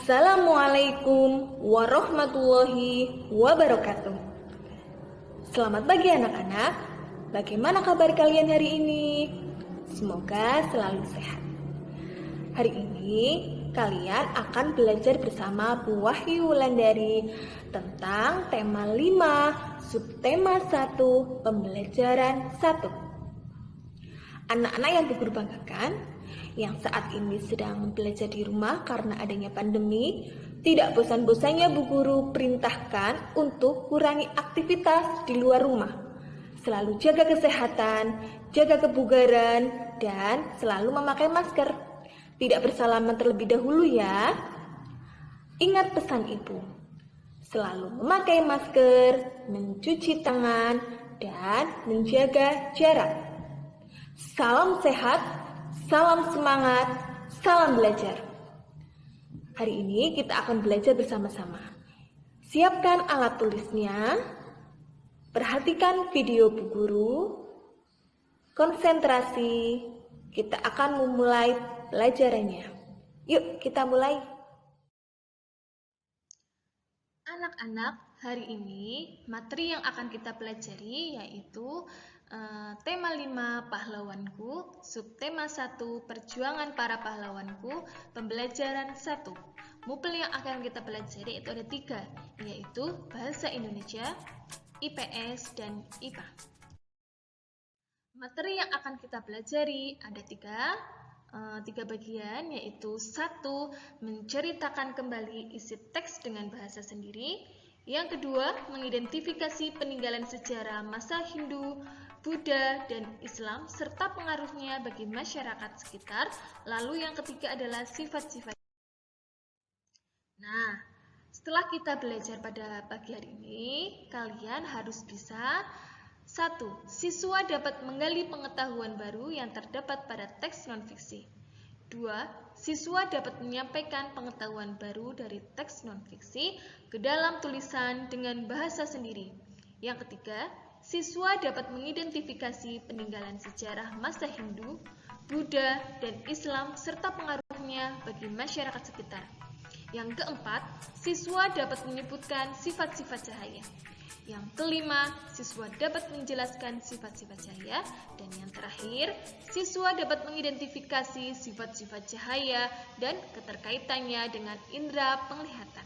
Assalamualaikum warahmatullahi wabarakatuh. Selamat pagi anak-anak. Bagaimana kabar kalian hari ini? Semoga selalu sehat. Hari ini kalian akan belajar bersama Bu Wahyu Wulandari tentang tema 5, subtema 1, pembelajaran 1. Anak-anak yang Bu Guru banggakan, yang saat ini sedang belajar di rumah karena adanya pandemi, tidak bosan-bosannya Bu Guru perintahkan untuk kurangi aktivitas di luar rumah. Selalu jaga kesehatan, jaga kebugaran, dan selalu memakai masker. Tidak bersalaman terlebih dahulu ya. Ingat pesan Ibu, selalu memakai masker, mencuci tangan, dan menjaga jarak. Salam sehat, salam semangat, salam belajar. Hari ini kita akan belajar bersama-sama. Siapkan alat tulisnya, perhatikan video Bu Guru, konsentrasi, kita akan memulai pelajarannya. Yuk kita mulai. Anak-anak, hari ini materi yang akan kita pelajari yaitu tema 5 pahlawanku, subtema 1 perjuangan para pahlawanku, pembelajaran 1. Mupel yang akan kita pelajari itu ada 3, yaitu bahasa Indonesia, IPS, dan IPA. Materi yang akan kita pelajari ada 3 bagian, yaitu 1, menceritakan kembali isi teks dengan bahasa sendiri. Yang kedua, mengidentifikasi peninggalan sejarah masa Hindu, Buddha, dan Islam, serta pengaruhnya bagi masyarakat sekitar. Lalu yang ketiga adalah sifat-sifat. Nah, setelah kita belajar pada pagi hari ini, kalian harus bisa 1. Siswa dapat menggali pengetahuan baru yang terdapat pada teks non-fiksi. 2. Siswa dapat menyampaikan pengetahuan baru dari teks non-fiksi ke dalam tulisan dengan bahasa sendiri. Yang ketiga, siswa dapat mengidentifikasi peninggalan sejarah masa Hindu, Buddha, dan Islam serta pengaruhnya bagi masyarakat sekitar. Yang keempat, siswa dapat menyebutkan sifat-sifat cahaya. Yang kelima, siswa dapat menjelaskan sifat-sifat cahaya. Dan yang terakhir, siswa dapat mengidentifikasi sifat-sifat cahaya dan keterkaitannya dengan indera penglihatan.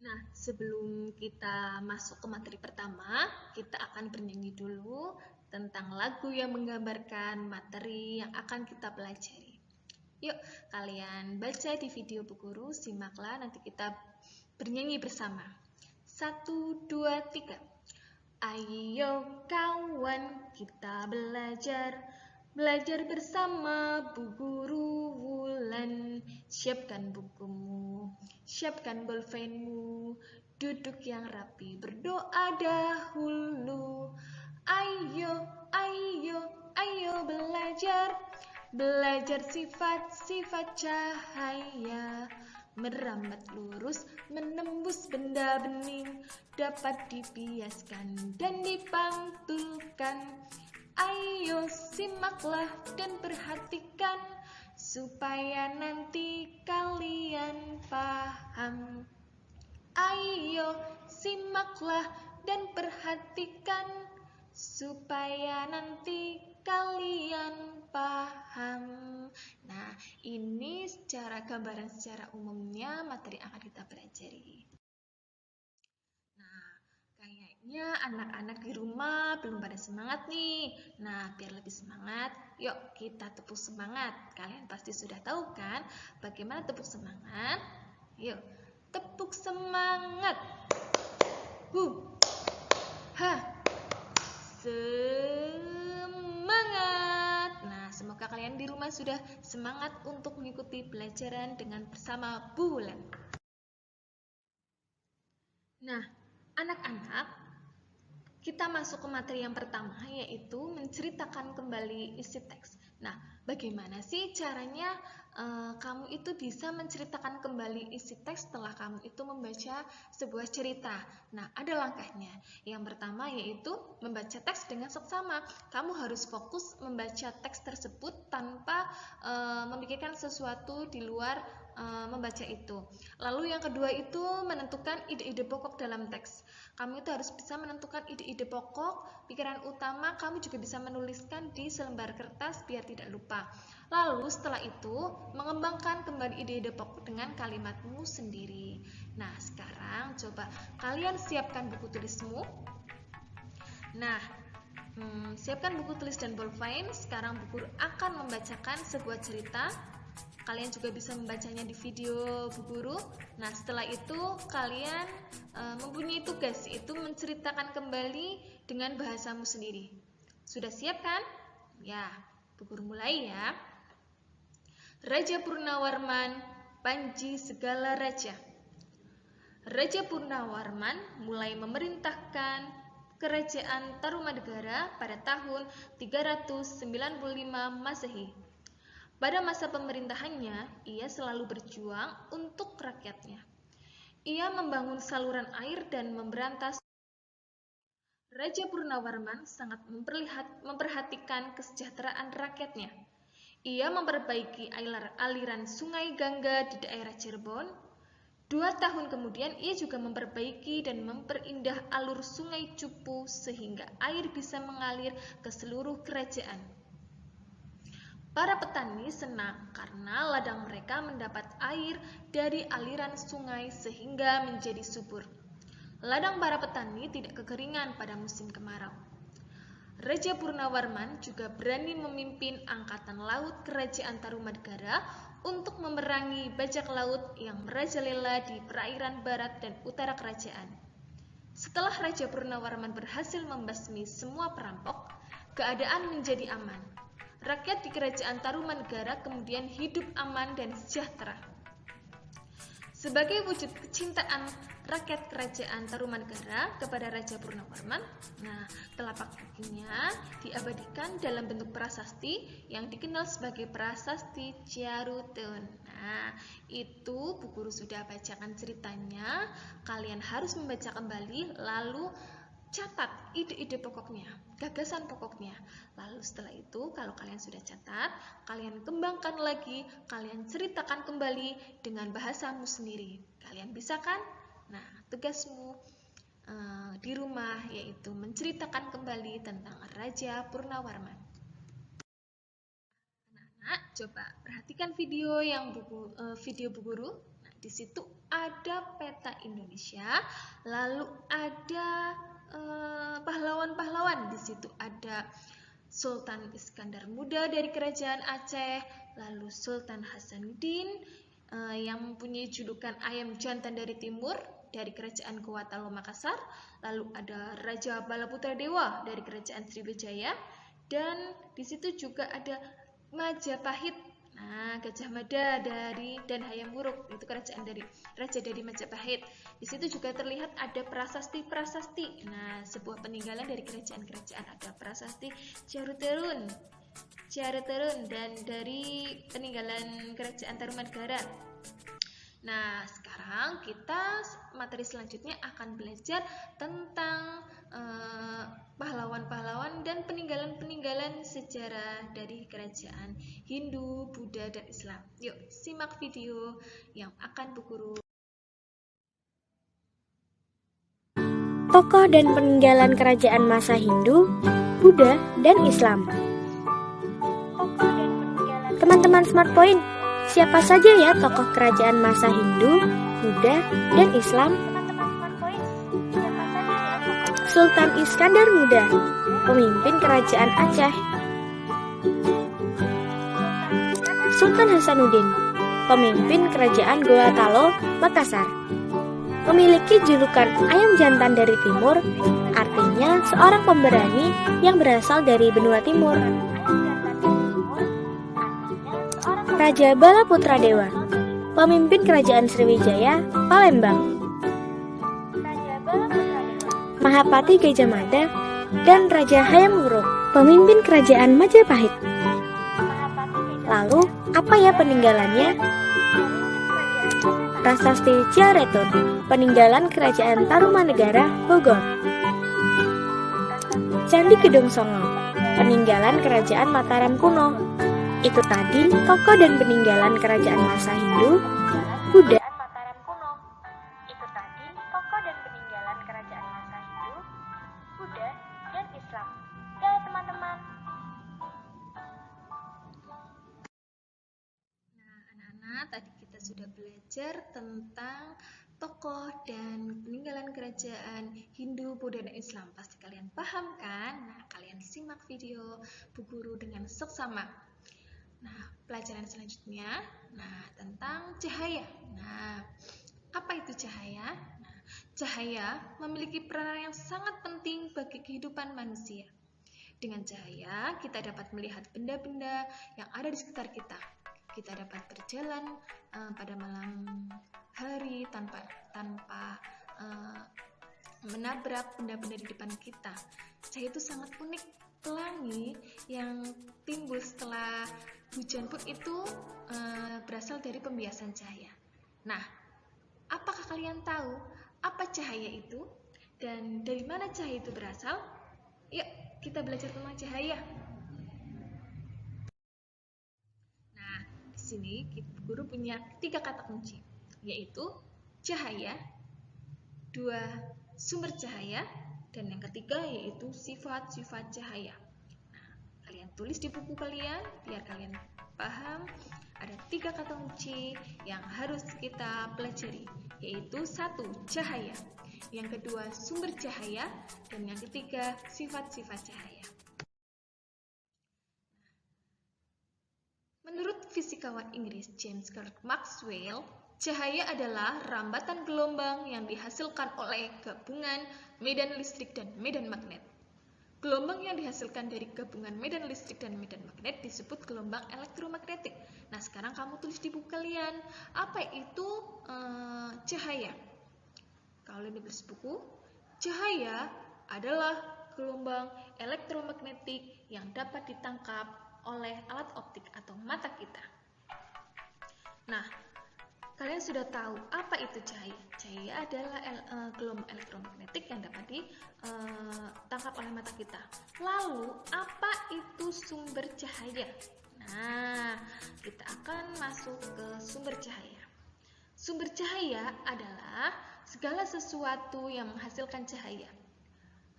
Nah, sebelum kita masuk ke materi pertama, kita akan bernyanyi dulu tentang lagu yang menggambarkan materi yang akan kita pelajari. Yuk, kalian baca di video Bu Guru, simaklah, nanti kita bernyanyi bersama. 1, 2, 3. Ayo kawan, kita belajar bersama Bu Guru Wulan. Siapkan bukumu, siapkan bolpenmu, duduk yang rapi, berdoa dahulu. Ayo belajar sifat-sifat cahaya, merambat lurus, menembus benda bening, dapat dibiaskan dan dipantulkan. Ayo simaklah dan perhatikan, supaya nanti kalian paham. Ayo simaklah dan perhatikan, supaya nanti kalian paham. Nah, ini secara gambaran secara umumnya materi yang akan kita pelajari. Nah, kayaknya anak-anak di rumah belum pada semangat nih. Nah, biar lebih semangat, yuk kita tepuk semangat. Kalian pasti sudah tahu kan bagaimana tepuk semangat? Yuk, tepuk semangat. Ha. Semangat. Nah, semoga kalian di rumah sudah semangat untuk mengikuti pelajaran dengan bersama Bu Wulan. Nah, anak-anak, kita masuk ke materi yang pertama, yaitu menceritakan kembali isi teks. Nah, bagaimana sih caranya kamu itu bisa menceritakan kembali isi teks setelah kamu itu membaca sebuah cerita? Nah, ada langkahnya. Yang pertama yaitu membaca teks dengan seksama. Kamu harus fokus membaca teks tersebut tanpa memikirkan sesuatu di luar membaca itu. Lalu yang kedua itu menentukan ide-ide pokok dalam teks. Kamu itu harus bisa menentukan ide-ide pokok, pikiran utama. Kamu juga bisa menuliskan di selembar kertas biar tidak lupa. Lalu setelah itu mengembangkan kembali ide-ide pokok dengan kalimatmu sendiri. Nah, sekarang coba kalian siapkan buku tulismu. Nah, siapkan buku tulis dan bolpen. Sekarang Bu Guru akan membacakan sebuah cerita. Kalian juga bisa membacanya di video Bu Guru. Nah, setelah itu kalian mempunyai tugas, yaitu menceritakan kembali dengan bahasamu sendiri. Sudah siap kan? Ya, Bu Guru mulai ya. Raja Purnawarman, Panji segala raja. Raja Purnawarman mulai memerintahkan kerajaan Tarumanegara pada tahun 395 Masehi. Pada masa pemerintahannya, ia selalu berjuang untuk rakyatnya. Ia membangun saluran air dan memberantas. Raja Purnawarman sangat memperhatikan kesejahteraan rakyatnya. Ia memperbaiki aliran sungai Gangga di daerah Cirebon. 2 tahun kemudian, ia juga memperbaiki dan memperindah alur sungai Cupu sehingga air bisa mengalir ke seluruh kerajaan. Para petani senang karena ladang mereka mendapat air dari aliran sungai sehingga menjadi subur. Ladang para petani tidak kekeringan pada musim kemarau. Raja Purnawarman juga berani memimpin angkatan laut kerajaan Tarumanegara untuk memerangi bajak laut yang merajalela di perairan barat dan utara kerajaan. Setelah Raja Purnawarman berhasil membasmi semua perampok, keadaan menjadi aman. Rakyat di kerajaan Tarumanegara kemudian hidup aman dan sejahtera. Sebagai wujud kecintaan rakyat kerajaan Tarumanegara kepada Raja Purnawarman, telapak kakinya diabadikan dalam bentuk prasasti yang dikenal sebagai prasasti Ciarutun. Nah, itu Bu Guru sudah bacakan ceritanya. Kalian harus membaca kembali, lalu catat ide-ide pokoknya, gagasan pokoknya. Lalu setelah itu, kalau kalian sudah catat, kalian kembangkan lagi, kalian ceritakan kembali dengan bahasamu sendiri. Kalian bisa kan? Nah, tugasmu di rumah yaitu menceritakan kembali tentang Raja Purnawarman. Anak-anak, coba perhatikan video yang video Bu Guru. Nah, di situ ada peta Indonesia, lalu ada pahlawan-pahlawan. Di situ ada Sultan Iskandar Muda dari Kerajaan Aceh, lalu Sultan Hasanuddin yang mempunyai julukan Ayam Jantan dari Timur dari Kerajaan Goa Talo Makassar, lalu ada Raja Balaputra Dewa dari Kerajaan Sriwijaya, dan di situ juga ada Majapahit. Nah, Gajah Mada dan Hayam Wuruk, itu kerajaan dari raja dari Majapahit. Di situ juga terlihat ada prasasti-prasasti. Nah, sebuah peninggalan dari kerajaan-kerajaan, ada prasasti Ciarutun dan dari peninggalan kerajaan Tarumanegara. Nah, sekarang kita materi selanjutnya akan belajar tentang pahlawan-pahlawan dan peninggalan-peninggalan sejarah dari kerajaan Hindu, Buddha, dan Islam. Yuk, simak video yang akan Bu Guru. Tokoh dan peninggalan kerajaan masa Hindu, Buddha, dan Islam. Teman-teman Smart Point, siapa saja ya tokoh kerajaan masa Hindu, Buddha, dan Islam? Sultan Iskandar Muda, pemimpin kerajaan Aceh. Sultan Hasanuddin, pemimpin kerajaan Goa Talo, Makassar. Memiliki julukan Ayam Jantan dari Timur, artinya seorang pemberani yang berasal dari benua timur. Raja Balaputra Dewa, pemimpin kerajaan Sriwijaya, Palembang. Mahapati Gajah Mada dan Raja Hayam Wuruk, pemimpin kerajaan Majapahit. Lalu, apa ya peninggalannya? Prasasti Ciaretun, peninggalan Kerajaan Tarumanegara, Bogor. Candi Gedong Songo, peninggalan Kerajaan Mataram kuno. Itu tadi tokoh dan peninggalan kerajaan masa Hindu, Buddha. Itu tadi tokoh dan peninggalan kerajaan masa Hindu, Buddha, dan Islam. Ya teman-teman. Anak-anak, tadi kita sudah belajar tentang tokoh dan peninggalan kerajaan Hindu, Buddha, dan Islam. Pasti kalian paham kan? Nah, kalian simak video Bu Guru dengan seksama. Nah, pelajaran selanjutnya, tentang cahaya. Nah, apa itu cahaya? Nah, cahaya memiliki peranan yang sangat penting bagi kehidupan manusia. Dengan cahaya, kita dapat melihat benda-benda yang ada di sekitar kita. Kita dapat berjalan pada malam hari tanpa menabrak benda-benda di depan kita. Cahaya itu sangat unik. Pelangi yang timbul setelah hujan pun itu berasal dari pembiasan cahaya. Nah, apakah kalian tahu apa cahaya itu dan dari mana cahaya itu berasal? Yuk, kita belajar tentang cahaya. Di sini guru punya 3 kata kunci, yaitu cahaya, 2 sumber cahaya, dan yang ketiga yaitu sifat-sifat cahaya. Nah, kalian tulis di buku kalian biar kalian paham. Ada 3 kata kunci yang harus kita pelajari, yaitu 1 cahaya, yang kedua sumber cahaya, dan yang ketiga sifat-sifat cahaya. Menurut fisikawan Inggris James Clerk Maxwell, cahaya adalah rambatan gelombang yang dihasilkan oleh gabungan medan listrik dan medan magnet. Gelombang yang dihasilkan dari gabungan medan listrik dan medan magnet disebut gelombang elektromagnetik. Nah, sekarang kamu tulis di buku kalian, apa itu cahaya? Kalau kalian tulis buku, cahaya adalah gelombang elektromagnetik yang dapat ditangkap oleh alat optik atau mata kita. Nah, kalian sudah tahu apa itu cahaya. Cahaya adalah gelombang elektromagnetik yang dapat ditangkap oleh mata kita. Lalu, apa itu sumber cahaya? Nah, kita akan masuk ke sumber cahaya. Sumber cahaya adalah segala sesuatu yang menghasilkan cahaya.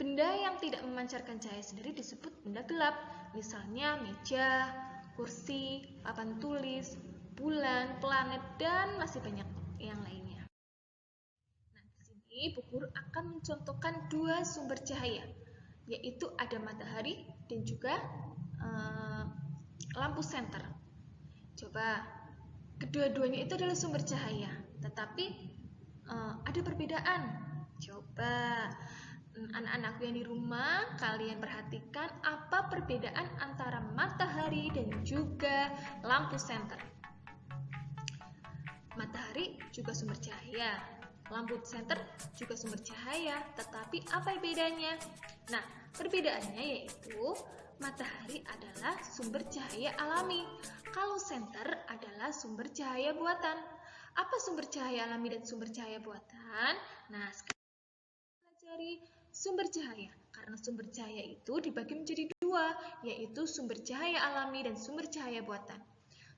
Benda yang tidak memancarkan cahaya sendiri disebut benda gelap. Misalnya meja, kursi, papan tulis, bulan, planet, dan masih banyak yang lainnya. Nah, di sini Bu Guru akan mencontohkan 2 sumber cahaya, yaitu ada matahari dan juga lampu senter. Coba, kedua-duanya itu adalah sumber cahaya, tetapi ada perbedaan. Coba, anak-anakku yang di rumah, kalian perhatikan apa perbedaan antara matahari dan juga lampu senter. Matahari juga sumber cahaya, lampu senter juga sumber cahaya, tetapi apa bedanya? Nah, perbedaannya yaitu matahari adalah sumber cahaya alami, kalau senter adalah sumber cahaya buatan. Apa sumber cahaya alami dan sumber cahaya buatan? Nah, sekarang kita pelajari sumber cahaya, karena sumber cahaya itu dibagi menjadi 2, yaitu sumber cahaya alami dan sumber cahaya buatan.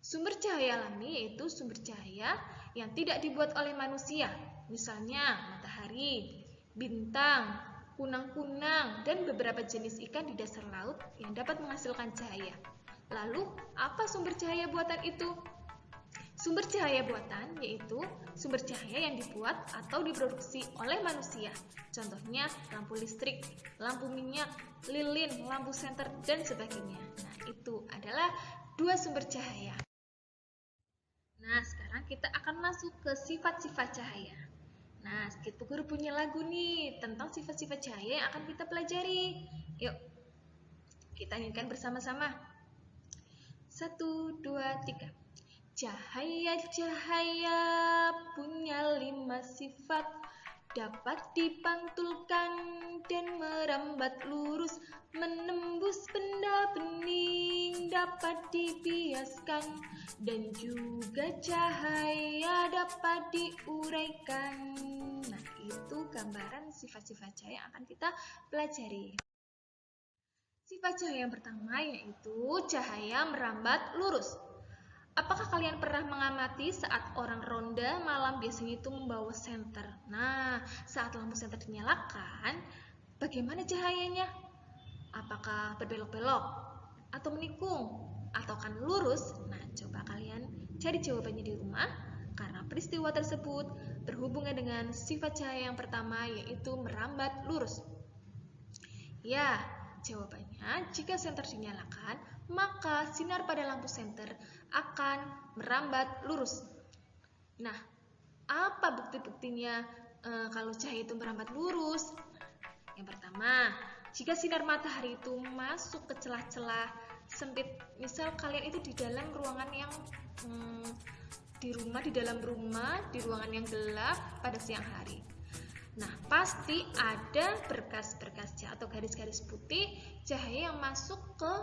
Sumber cahaya alami yaitu sumber cahaya yang tidak dibuat oleh manusia, misalnya matahari, bintang, kunang-kunang, dan beberapa jenis ikan di dasar laut yang dapat menghasilkan cahaya. Lalu, apa sumber cahaya buatan itu? Sumber cahaya buatan yaitu sumber cahaya yang dibuat atau diproduksi oleh manusia. Contohnya lampu listrik, lampu minyak, lilin, lampu senter, dan sebagainya. Nah, itu adalah 2 sumber cahaya. Nah, sekarang kita akan masuk ke sifat-sifat cahaya. Nah, Bu Guru punya lagu nih tentang sifat-sifat cahaya yang akan kita pelajari. Yuk, kita nyanyikan bersama-sama. 1, 2, 3. Cahaya-cahaya punya 5 sifat, dapat dipantulkan dan merambat lurus, menembus benda bening dapat dibiaskan, dan juga cahaya dapat diuraikan. Nah, itu gambaran sifat-sifat cahaya yang akan kita pelajari. Sifat cahaya yang pertama yaitu cahaya merambat lurus. Apakah kalian pernah mengamati saat orang ronda malam biasanya itu membawa senter? Nah, saat lampu senter dinyalakan, bagaimana cahayanya? Apakah berbelok-belok? Atau menikung? Atau kan lurus? Nah, coba kalian cari jawabannya di rumah, karena peristiwa tersebut berhubungan dengan sifat cahaya yang pertama yaitu merambat lurus. Ya, jawabannya, jika senter dinyalakan, maka sinar pada lampu senter akan merambat lurus. Nah, apa bukti-buktinya kalau cahaya itu merambat lurus? Yang pertama, jika sinar matahari itu masuk ke celah-celah sempit, misal kalian itu di dalam ruangan yang di dalam rumah, di ruangan yang gelap pada siang hari. Nah, pasti ada berkas-berkas atau garis-garis putih cahaya yang masuk ke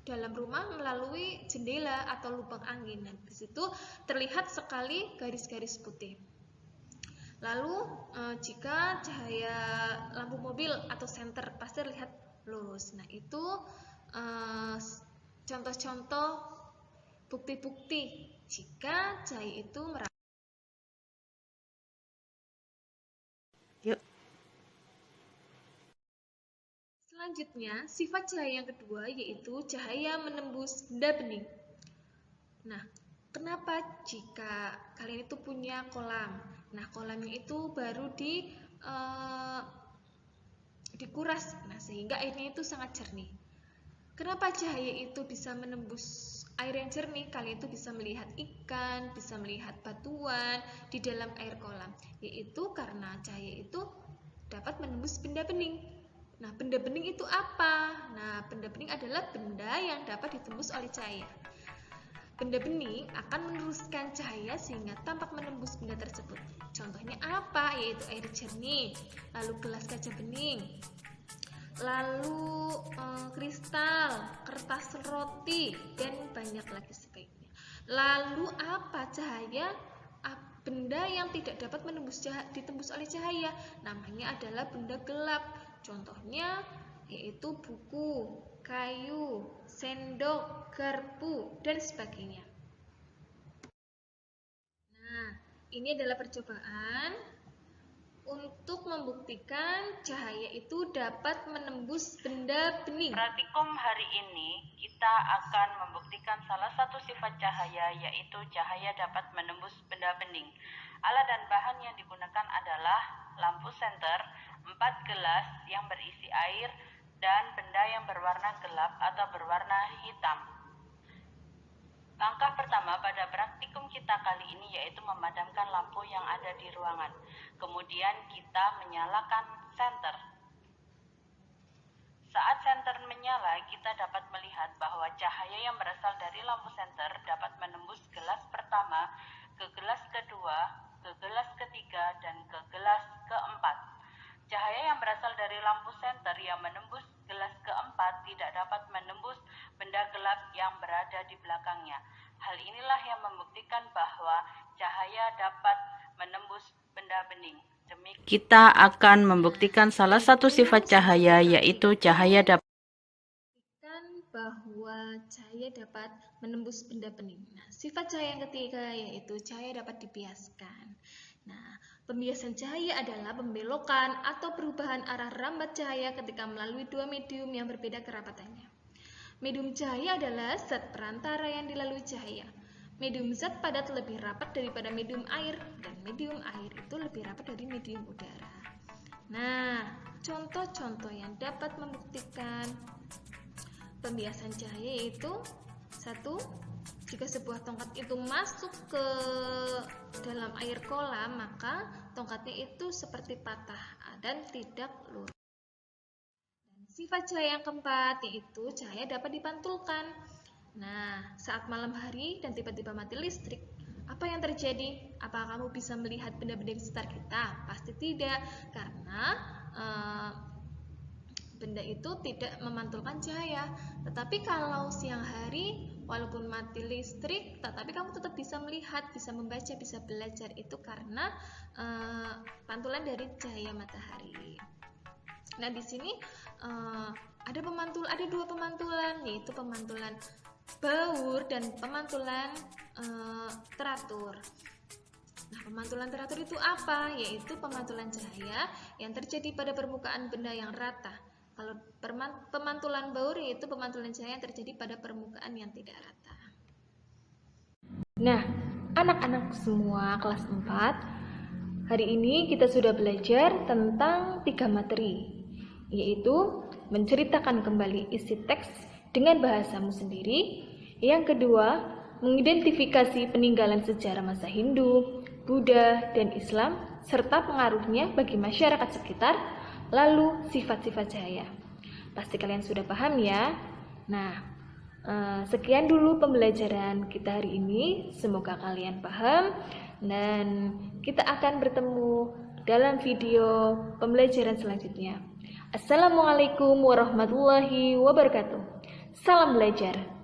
dalam rumah melalui jendela atau lubang angin. Dan di situ terlihat sekali garis-garis putih. Lalu, jika cahaya lampu mobil atau senter pasti terlihat lurus. Nah, itu contoh-contoh bukti-bukti jika cahaya itu merambat. Yuk. Selanjutnya, sifat cahaya yang kedua yaitu cahaya menembus benda bening. Nah, kenapa jika kalian itu punya kolam? Nah, kolamnya itu baru dikuras, nah sehingga airnya itu sangat jernih. Kenapa cahaya itu bisa menembus air yang jernih? Kalian itu bisa melihat ikan, bisa melihat batuan di dalam air kolam, yaitu karena cahaya itu dapat menembus benda bening. Nah, benda bening itu apa? Nah, benda bening adalah benda yang dapat ditembus oleh cahaya. Benda bening akan meneruskan cahaya sehingga tampak menembus benda tersebut. Contohnya apa? Yaitu air jernih, lalu gelas kaca bening, lalu kristal, kertas roti, dan banyak lagi sebagainya. Lalu apa cahaya? Benda yang tidak dapat ditembus oleh cahaya, namanya adalah benda gelap. Contohnya yaitu buku, kayu, sendok, garpu, dan sebagainya. Nah, ini adalah percobaan untuk membuktikan cahaya itu dapat menembus benda bening. Praktikum hari ini kita akan membuktikan salah satu sifat cahaya, yaitu cahaya dapat menembus benda bening. Alat dan bahan yang digunakan adalah lampu senter, 4 gelas yang berisi air, dan benda yang berwarna gelap atau berwarna hitam. Langkah pertama pada praktikum kita kali ini yaitu memadamkan lampu yang ada di ruangan. Kemudian kita menyalakan senter. Saat senter menyala, kita dapat melihat bahwa cahaya yang berasal dari lampu senter dapat menembus gelas pertama, ke gelas kedua, ke gelas ketiga, dan ke gelas keempat. Cahaya yang berasal dari lampu senter yang menembus gelas keempat tidak dapat menembus benda gelap yang berada di belakangnya. Hal inilah yang membuktikan bahwa cahaya dapat menembus benda bening. Kita akan membuktikan salah satu sifat cahaya, yaitu cahaya dapat bahwa cahaya dapat menembus benda bening. Nah, sifat cahaya yang ketiga yaitu cahaya dapat dibiaskan. Nah, pembiasan cahaya adalah pembelokan atau perubahan arah rambat cahaya ketika melalui dua medium yang berbeda kerapatannya. Medium cahaya adalah zat perantara yang dilalui cahaya. Medium zat padat lebih rapat daripada medium air, dan medium air itu lebih rapat dari medium udara. Nah, contoh-contoh yang dapat membuktikan pembiasan cahaya yaitu 1. Jika sebuah tongkat itu masuk ke dalam air kolam, maka tongkatnya itu seperti patah dan tidak lurus. Dan sifat cahaya yang keempat yaitu cahaya dapat dipantulkan. Nah, saat malam hari dan tiba-tiba mati listrik, apa yang terjadi? Apakah kamu bisa melihat benda-benda di sekitar kita? Pasti tidak, karena benda itu tidak memantulkan cahaya. Tetapi kalau siang hari, walaupun mati listrik, tetapi kamu tetap bisa melihat, bisa membaca, bisa belajar. Itu karena pantulan dari cahaya matahari. Nah, di sini ada dua pemantulan, yaitu pemantulan baur dan pemantulan teratur. Nah, pemantulan teratur itu apa? Yaitu pemantulan cahaya yang terjadi pada permukaan benda yang rata. Kalau pemantulan baur yaitu pemantulan cahaya yang terjadi pada permukaan yang tidak rata. Nah, anak-anak semua kelas 4, hari ini kita sudah belajar tentang 3 materi, yaitu menceritakan kembali isi teks dengan bahasamu sendiri. Yang kedua, mengidentifikasi peninggalan sejarah masa Hindu, Buddha, dan Islam, serta pengaruhnya bagi masyarakat sekitar, lalu sifat-sifat cahaya. Pasti kalian sudah paham ya? Nah, sekian dulu pembelajaran kita hari ini. Semoga kalian paham, dan kita akan bertemu dalam video pembelajaran selanjutnya. Assalamualaikum warahmatullahi wabarakatuh. Salam belajar.